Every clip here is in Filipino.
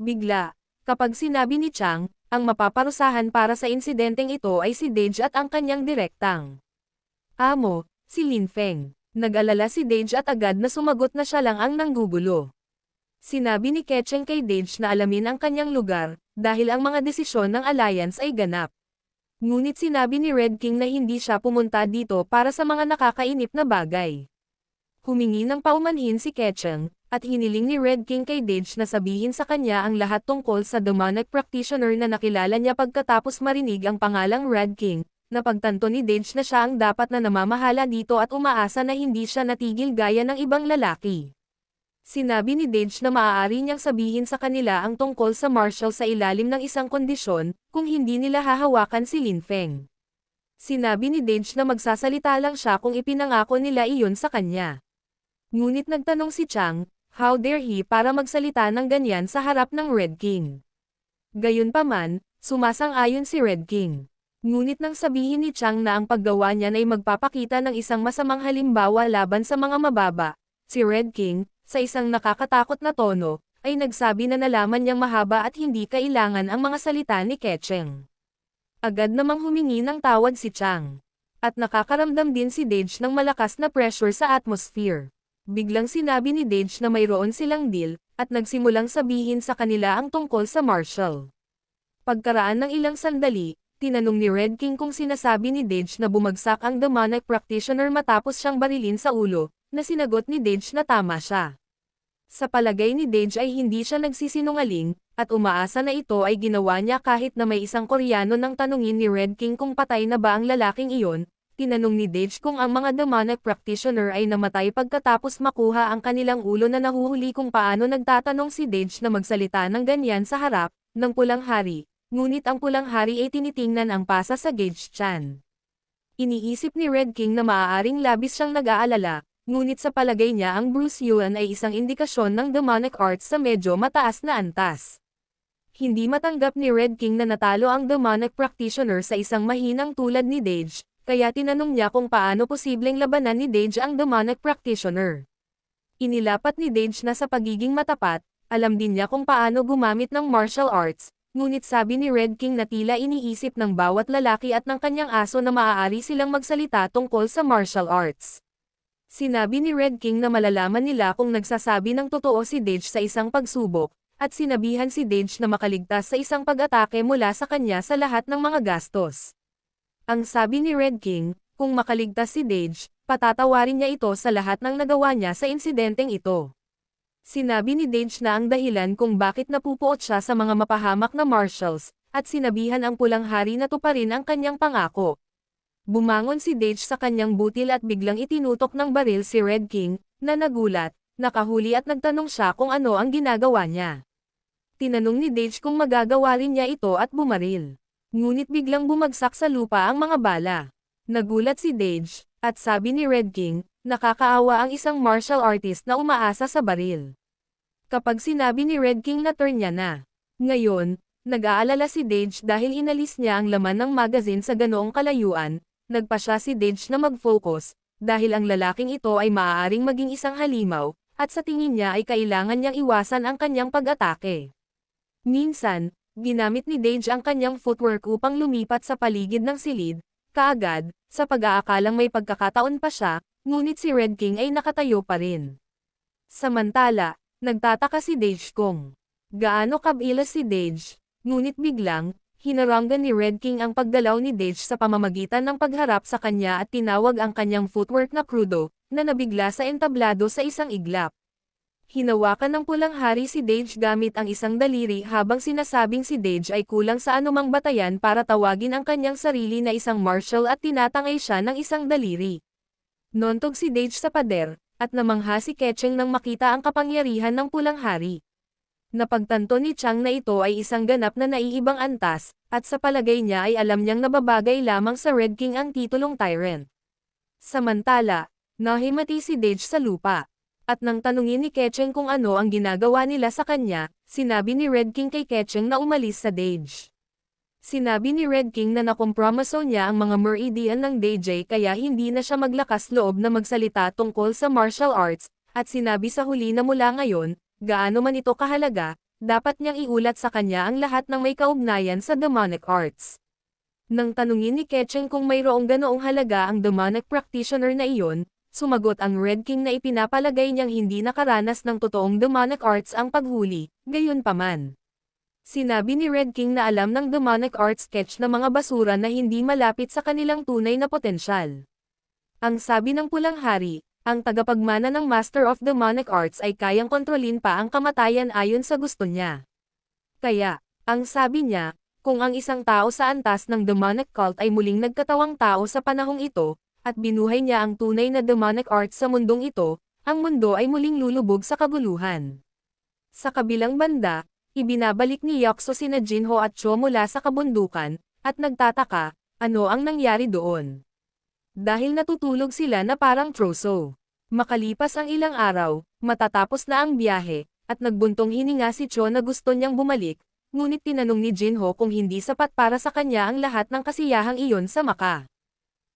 Bigla, kapag sinabi ni Chang, ang mapaparusahan para sa insidenteng ito ay si Dage at ang kanyang direktang amo, si Lin Feng. Nag-alala si Dage at agad na sumagot na siya lang ang nanggugulo. Sinabi ni Keqing kay Dage na alamin ang kanyang lugar, dahil ang mga desisyon ng alliance ay ganap. Ngunit sinabi ni Red King na hindi siya pumunta dito para sa mga nakakainip na bagay. Humingi ng paumanhin si Keqing, at hiniling ni Red King kay Dage na sabihin sa kanya ang lahat tungkol sa demonic practitioner na nakilala niya pagkatapos marinig ang pangalang Red King. Napagtanto ni Dage na siya ang dapat na namamahala dito at umaasa na hindi siya natigil gaya ng ibang lalaki. Sinabi ni Dage na maaari niyang sabihin sa kanila ang tungkol sa Marshall sa ilalim ng isang kondisyon, kung hindi nila hahawakan si Lin Feng. Sinabi ni Dage na magsasalita lang siya kung ipinangako nila iyon sa kanya. Ngunit nagtanong si Chang, how dare he para magsalita ng ganyan sa harap ng Red King. Gayunpaman, sumasang-ayon si Red King. Ngunit nang sabihin ni Chang na ang paggawa niya ay magpapakita ng isang masamang halimbawa laban sa mga mababa, si Red King, sa isang nakakatakot na tono, ay nagsabi na nalaman niyang mahaba at hindi kailangan ang mga salita ni Keqing. Agad namang humingi ng tawad si Chang. At nakakaramdam din si Dage ng malakas na pressure sa atmosphere. Biglang sinabi ni Dage na mayroon silang deal, at nagsimulang sabihin sa kanila ang tungkol sa Marshall. Pagkaraan ng ilang sandali, tinanong ni Red King kung sinasabi ni Dage na bumagsak ang demonic practitioner matapos siyang barilin sa ulo, na sinagot ni Dage na tama siya. Sa palagay ni Dage ay hindi siya nagsisinungaling, at umaasa na ito ay ginawa niya kahit na may isang Koreano nang tanungin ni Red King kung patay na ba ang lalaking iyon. Tinanong ni Dage kung ang mga demonic practitioner ay namatay pagkatapos makuha ang kanilang ulo na nahuhuli kung paano nagtatanong si Dage na magsalita ng ganyan sa harap ng Pulang Hari. Ngunit ang Pulang Hari ay tinitingnan ang pasa sa Gage Chan. Iniisip ni Red King na maaaring labis siyang nag-aalala, ngunit sa palagay niya ang Bruce Yuan ay isang indikasyon ng demonic arts sa medyo mataas na antas. Hindi matanggap ni Red King na natalo ang demonic practitioner sa isang mahinang tulad ni Dage, kaya tinanong niya kung paano posibleng labanan ni Dage ang demonic practitioner. Inilapat ni Dage na sa pagiging matapat, alam din niya kung paano gumamit ng martial arts. Ngunit sabi ni Red King na tila iniisip ng bawat lalaki at ng kanyang aso na maaari silang magsalita tungkol sa martial arts. Sinabi ni Red King na malalaman nila kung nagsasabi ng totoo si Dage sa isang pagsubok, at sinabihan si Dage na makaligtas sa isang pag-atake mula sa kanya sa lahat ng mga gastos. Ang sabi ni Red King, kung makaligtas si Dage, patatawarin niya ito sa lahat ng nagawa niya sa insidenteng ito. Sinabi ni Dage na ang dahilan kung bakit napupuot siya sa mga mapahamak na marshals, at sinabihan ang Pulang Hari na tuparin ang kanyang pangako. Bumangon si Dage sa kanyang butil at biglang itinutok ng baril si Red King, na nagulat, nakahuli at nagtanong siya kung ano ang ginagawa niya. Tinanong ni Dage kung magagawa rin niya ito at bumaril. Ngunit biglang bumagsak sa lupa ang mga bala. Nagulat si Dage, at sabi ni Red King, nakakaawa ang isang martial artist na umaasa sa baril. Kapag sinabi ni Red King na turn niya na. Ngayon, nag-aalala si Dage dahil inalis niya ang laman ng magazine sa ganoong kalayuan, nagpa siya si Dage na mag-focus, dahil ang lalaking ito ay maaaring maging isang halimaw, at sa tingin niya ay kailangan niyang iwasan ang kanyang pag-atake. Minsan, ginamit ni Dage ang kanyang footwork upang lumipat sa paligid ng silid, kaagad, sa pag-aakalang may pagkakataon pa siya, ngunit si Red King ay nakatayo pa rin. Samantala, nagtataka si Dage kung gaano kabilas si Dage, ngunit biglang, hinaranggan ni Red King ang pagdalaw ni Dage sa pamamagitan ng pagharap sa kanya at tinawag ang kanyang footwork na crudo, na nabigla sa entablado sa isang iglap. Hinawakan ng Pulang Hari si Dage gamit ang isang daliri habang sinasabing si Dage ay kulang sa anumang batayan para tawagin ang kanyang sarili na isang martial at tinatangay siya ng isang daliri. Nontog si Dage sa pader, at namangha si Keqing nang makita ang kapangyarihan ng Pulang Hari. Napagtanto ni Chang na ito ay isang ganap na naiibang antas, at sa palagay niya ay alam niyang nababagay lamang sa Red King ang titulong tyrant. Samantala, nahimati si Dage sa lupa. At nang tanungin ni Keqing kung ano ang ginagawa nila sa kanya, sinabi ni Red King kay Keqing na umalis sa Dage. Sinabi ni Red King na nakompromiso niya ang mga meridian ng DJ kaya hindi na siya maglakas loob na magsalita tungkol sa martial arts, at sinabi sa huli na mula ngayon, gaano man ito kahalaga, dapat niyang iulat sa kanya ang lahat ng may kaugnayan sa demonic arts. Nang tanungin ni Ketcheng kung mayroong ganoong halaga ang demonic practitioner na iyon, sumagot ang Red King na ipinapalagay niyang hindi nakaranas ng totoong demonic arts ang paghuli, gayunpaman. Sinabi ni Red King na alam ng demonic arts sketch na mga basura na hindi malapit sa kanilang tunay na potensyal. Ang sabi ng Pulang Hari, ang tagapagmana ng Master of Demonic Arts ay kayang kontrolin pa ang kamatayan ayon sa gusto niya. Kaya, ang sabi niya, kung ang isang tao sa antas ng demonic cult ay muling nagkatawang tao sa panahong ito, at binuhay niya ang tunay na demonic arts sa mundong ito, ang mundo ay muling lulubog sa kaguluhan. Sa kabilang banda, ibinabalik ni Yakso sina Jinho at Cho mula sa kabundukan, at nagtataka, ano ang nangyari doon. Dahil natutulog sila na parang troso. Makalipas ang ilang araw, matatapos na ang biyahe, at nagbuntong hininga si Cho na gusto niyang bumalik, ngunit tinanong ni Jinho kung hindi sapat para sa kanya ang lahat ng kasiyahang iyon sa Maka.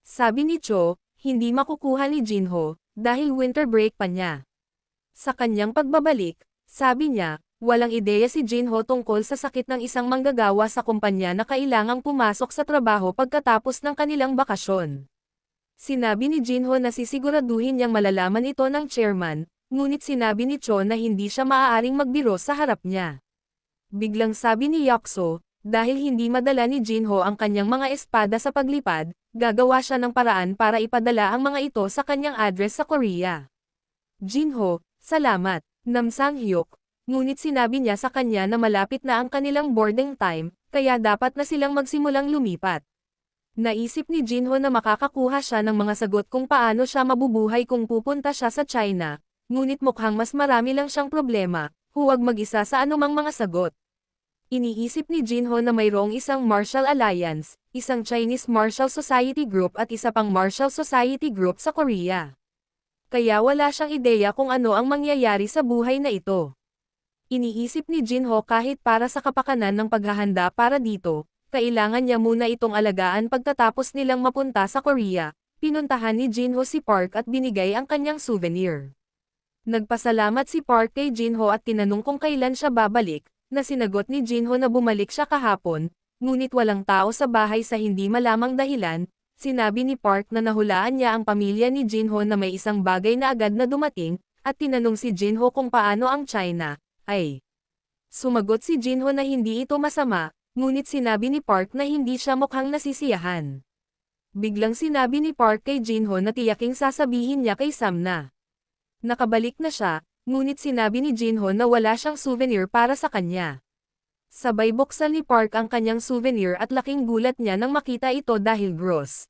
Sabi ni Cho, hindi makukuha ni Jinho, dahil winter break pa niya. Sa kanyang pagbabalik, sabi niya, walang ideya si Jinho tungkol sa sakit ng isang manggagawa sa kumpanya na kailangang pumasok sa trabaho pagkatapos ng kanilang bakasyon. Sinabi ni Jinho na sisiguraduhin niyang malalaman ito ng chairman, ngunit sinabi ni Cho na hindi siya maaaring magbiro sa harap niya. Biglang sabi ni Yakso, dahil hindi madala ni Jinho ang kanyang mga espada sa paglipad, gagawa siya ng paraan para ipadala ang mga ito sa kanyang address sa Korea. Jinho, salamat, Namsang-hyuk. Ngunit sinabi niya sa kanya na malapit na ang kanilang boarding time, kaya dapat na silang magsimulang lumipat. Naisip ni Jinho na makakakuha siya ng mga sagot kung paano siya mabubuhay kung pupunta siya sa China, ngunit mukhang mas marami lang siyang problema, huwag mag-isa sa anumang mga sagot. Iniisip ni Jinho na mayroong isang Martial Alliance, isang Chinese Martial Society Group at isa pang Martial Society Group sa Korea. Kaya wala siyang ideya kung ano ang mangyayari sa buhay na ito. Iniisip ni Jinho kahit para sa kapakanan ng paghahanda para dito, kailangan niya muna itong alagaan pagkatapos nilang mapunta sa Korea. Pinuntahan ni Jinho si Park at binigay ang kanyang souvenir. Nagpasalamat si Park kay Jinho at tinanong kung kailan siya babalik, na sinagot ni Jinho na bumalik siya kahapon, ngunit walang tao sa bahay sa hindi malamang dahilan. Sinabi ni Park na nahulaan niya ang pamilya ni Jinho na may isang bagay na agad na dumating, at tinanong si Jinho kung paano ang China. Ay. Sumagot si Jinho na hindi ito masama, ngunit sinabi ni Park na hindi siya mukhang nasisiyahan. Biglang sinabi ni Park kay Jinho na tiyaking sasabihin niya kay Sam na nakabalik na siya, ngunit sinabi ni Jinho na wala siyang souvenir para sa kanya. Sabay buksan ni Park ang kanyang souvenir at laking gulat niya nang makita ito dahil gross.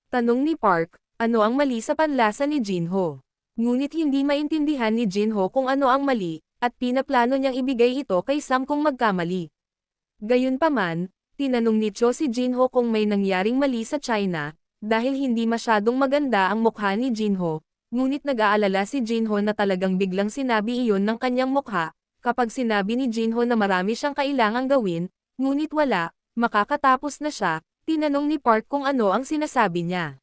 Tanong ni Park, ano ang mali sa panlasa ni Jinho? Ngunit hindi maintindihan ni Jinho kung ano ang mali, at pinaplano niyang ibigay ito kay Sam kung magkamali. Gayunpaman, tinanong ni Cho si Jinho kung may nangyaring mali sa China, dahil hindi masyadong maganda ang mukha ni Jinho, ngunit nag-aalala si Jinho na talagang biglang sinabi iyon ng kanyang mukha, kapag sinabi ni Jinho na marami siyang kailangang gawin, ngunit wala, makakatapos na siya, tinanong ni Park kung ano ang sinasabi niya.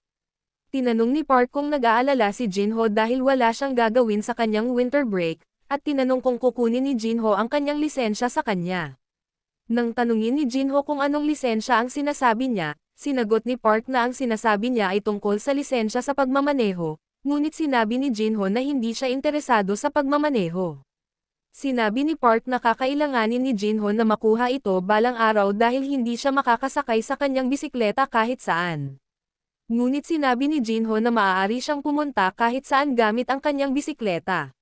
Tinanong ni Park kung nag-aalala si Jinho dahil wala siyang gagawin sa kanyang winter break, at tinanong kung kukunin ni Jinho ang kanyang lisensya sa kanya. Nang tanungin ni Jinho kung anong lisensya ang sinasabi niya, sinagot ni Park na ang sinasabi niya ay tungkol sa lisensya sa pagmamaneho, ngunit sinabi ni Jinho na hindi siya interesado sa pagmamaneho. Sinabi ni Park na kakailanganin ni Jinho na makuha ito balang araw dahil hindi siya makakasakay sa kanyang bisikleta kahit saan. Ngunit sinabi ni Jinho na maaari siyang pumunta kahit saan gamit ang kanyang bisikleta.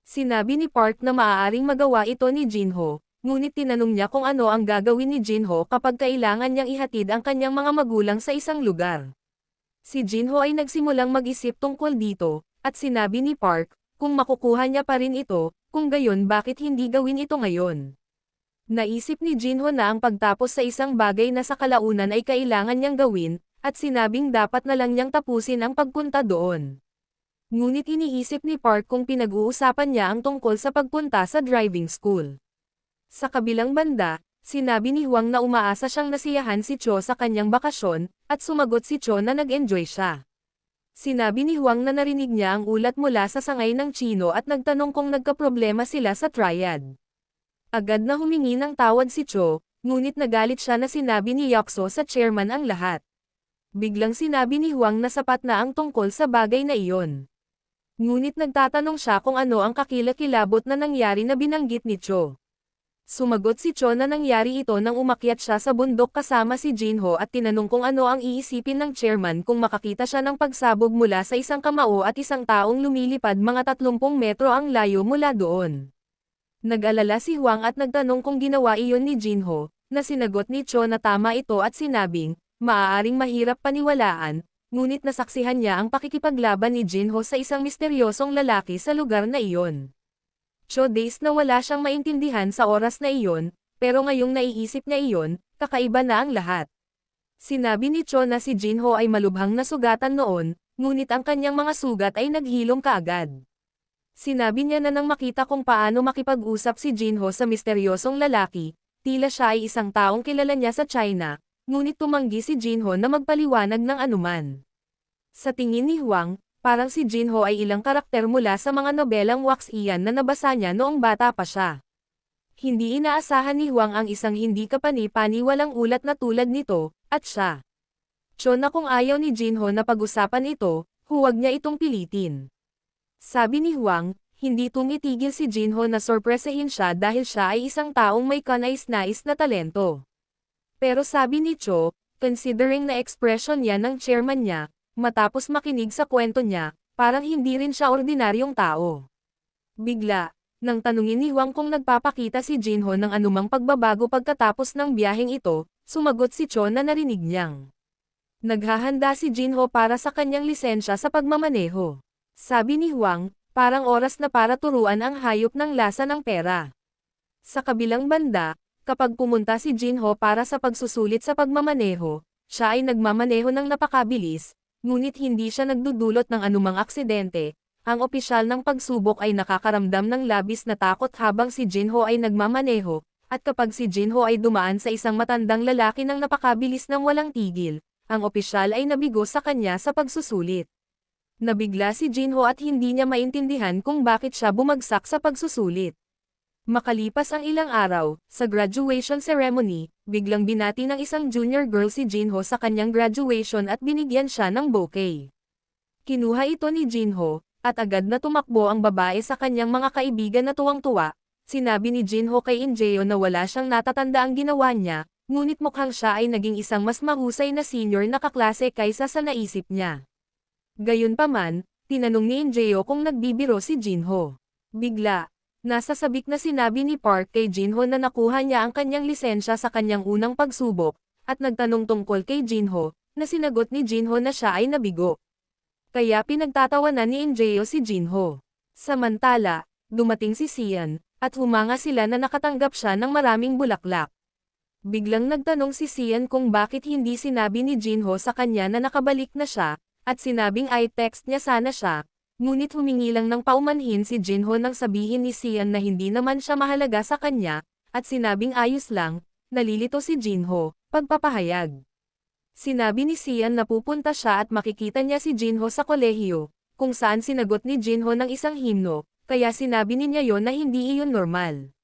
Sinabi ni Park na maaaring magawa ito ni Jinho, ngunit tinanong niya kung ano ang gagawin ni Jinho kapag kailangan niyang ihatid ang kanyang mga magulang sa isang lugar. Si Jinho ay nagsimulang mag-isip tungkol dito, at sinabi ni Park, kung makukuha niya pa rin ito, kung gayon bakit hindi gawin ito ngayon. Naisip ni Jinho na ang pagtapos sa isang bagay na sa kalaunan ay kailangan niyang gawin, at sinabing dapat na lang niyang tapusin ang pagpunta doon. Ngunit iniisip ni Park kung pinag-uusapan niya ang tungkol sa pagpunta sa driving school. Sa kabilang banda, sinabi ni Huang na umaasa siyang nasiyahan si Cho sa kanyang bakasyon, at sumagot si Cho na nag-enjoy siya. Sinabi ni Huang na narinig niya ang ulat mula sa sangay ng Chino at nagtanong kung nagkaproblema sila sa triad. Agad na humingi ng tawad si Cho, ngunit nagalit siya na sinabi ni Yakso sa chairman ang lahat. Biglang sinabi ni Huang na sapat na ang tungkol sa bagay na iyon. Ngunit nagtatanong siya kung ano ang kakilakilabot na nangyari na binanggit ni Cho. Sumagot si Cho na nangyari ito nang umakyat siya sa bundok kasama si Jinho at tinanong kung ano ang iisipin ng chairman kung makakita siya ng pagsabog mula sa isang kamao at isang taong lumilipad mga 30 metro ang layo mula doon. Nag-alala si Huang at nagtanong kung ginawa iyon ni Jinho, na sinagot ni Cho na tama ito at sinabing, maaaring mahirap paniwalaan, ngunit nasaksihan niya ang pakikipaglaban ni Jinho sa isang misteryosong lalaki sa lugar na iyon. Cho days na wala siyang maintindihan sa oras na iyon, pero ngayong naiisip niya iyon, kakaiba na ang lahat. Sinabi ni Cho na si Jinho ay malubhang nasugatan noon, ngunit ang kanyang mga sugat ay naghilom kaagad. Sinabi niya na nang makita kung paano makipag-usap si Jinho sa misteryosong lalaki, tila siya ay isang taong kilala niya sa China, ngunit tumanggi si Jinho na magpaliwanag ng anuman. Sa tingin ni Huang, parang si Jinho ay ilang karakter mula sa mga nobelang wax iyan na nabasa niya noong bata pa siya. Hindi inaasahan ni Huang ang isang hindi kapani-paniwalang ulat na tulad nito, at siya. Cho na kung ayaw ni Jinho na pag-usapan ito, huwag niya itong pilitin. Sabi ni Huang, hindi tumitigil si Jinho na sorpresahin siya dahil siya ay isang taong may kanais-nais na talento. Pero sabi ni Cho, considering na expression niya ng chairman niya, matapos makinig sa kwento niya, parang hindi rin siya ordinaryong tao. Bigla, nang tanungin ni Huang kung nagpapakita si Jinho ng anumang pagbabago pagkatapos ng biyaheng ito, sumagot si Cho na narinig niyang. Naghahanda si Jinho para sa kanyang lisensya sa pagmamaneho. Sabi ni Huang, parang oras na para turuan ang hayop ng lasa ng pera. Sa kabilang banda, kapag pumunta si Jinho para sa pagsusulit sa pagmamaneho, siya ay nagmamaneho ng napakabilis, ngunit hindi siya nagdudulot ng anumang aksidente. Ang opisyal ng pagsubok ay nakakaramdam ng labis na takot habang si Jinho ay nagmamaneho, at kapag si Jinho ay dumaan sa isang matandang lalaki ng napakabilis ng walang tigil, ang opisyal ay nabigo sa kanya sa pagsusulit. Nabigla si Jinho at hindi niya maintindihan kung bakit siya bumagsak sa pagsusulit. Makalipas ang ilang araw, sa graduation ceremony, biglang binati ng isang junior girl si Jinho sa kanyang graduation at binigyan siya ng bouquet. Kinuha ito ni Jinho, at agad na tumakbo ang babae sa kanyang mga kaibigan na tuwang-tuwa. Sinabi ni Jinho kay Injeo na wala siyang natatanda ang ginawa niya, ngunit mukhang siya ay naging isang mas mahusay na senior na kaklase kaysa sa naisip niya. Gayunpaman, tinanong ni Injeo kung nagbibiro si Jinho. Bigla, nasa sabik na sinabi ni Park kay Jinho na nakuha niya ang kanyang lisensya sa kanyang unang pagsubok, at nagtanong tungkol kay Jinho, na sinagot ni Jinho na siya ay nabigo. Kaya pinagtatawanan ni Injeo si Jinho. Samantala, dumating si Sian, at humanga sila na nakatanggap siya ng maraming bulaklak. Biglang nagtanong si Sian kung bakit hindi sinabi ni Jinho sa kanya na nakabalik na siya, at sinabing ay text niya sana siya. Ngunit humingi lang ng paumanhin si Jinho nang sabihin ni Sian na hindi naman siya mahalaga sa kanya, at sinabing ayos lang. Nalilito si Jinho, pagpapahayag. Sinabi ni Sian na pupunta siya at makikita niya si Jinho sa kolehiyo, kung saan sinagot ni Jinho ng isang himno, kaya sinabi niya yon na hindi iyon normal.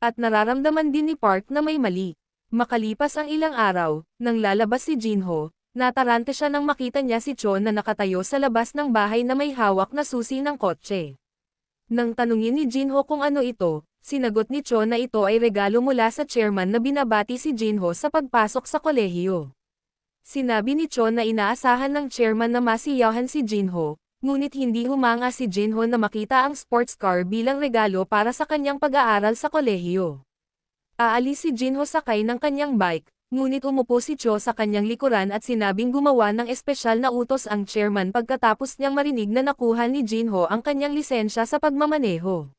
At nararamdaman din ni Park na may mali. Makalipas ang ilang araw, nang lalabas si Jinho, natarante siya nang makita niya si Cho na nakatayo sa labas ng bahay na may hawak na susi ng kotse. Nang tanungin ni Jinho kung ano ito, sinagot ni Cho na ito ay regalo mula sa chairman na binabati si Jinho sa pagpasok sa kolehiyo. Sinabi ni Cho na inaasahan ng chairman na masiyahan si Jinho, ngunit hindi humanga si Jinho na makita ang sports car bilang regalo para sa kanyang pag-aaral sa kolehiyo. Aalis si Jinho sakay ng kanyang bike, ngunit umupo si Cho sa kanyang likuran at sinabing gumawa ng espesyal na utos ang chairman pagkatapos niyang marinig na nakuha ni Jinho ang kanyang lisensya sa pagmamaneho.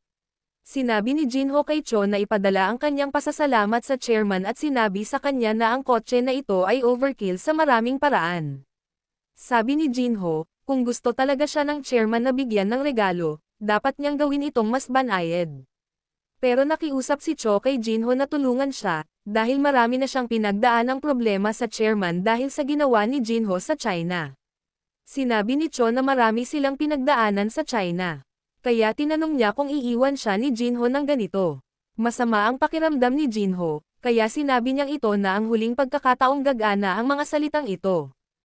Sinabi ni Jinho kay Cho na ipadala ang kanyang pasasalamat sa chairman at sinabi sa kanya na ang kotse na ito ay overkill sa maraming paraan. Sabi ni Jinho, kung gusto talaga siya ng chairman na bigyan ng regalo, dapat niyang gawin itong mas banayad. Pero nakiusap si Cho kay Jinho na tulungan siya, dahil marami na siyang pinagdaan ang problema sa chairman dahil sa ginawa ni Jinho sa China. Sinabi ni Cho na marami silang pinagdaanan sa China. Kaya tinanong niya kung iiwan siya ni Jinho ng ganito. Masama ang pakiramdam ni Jinho, kaya sinabi niyang ito na ang huling pagkakataong gagana ang mga salitang ito.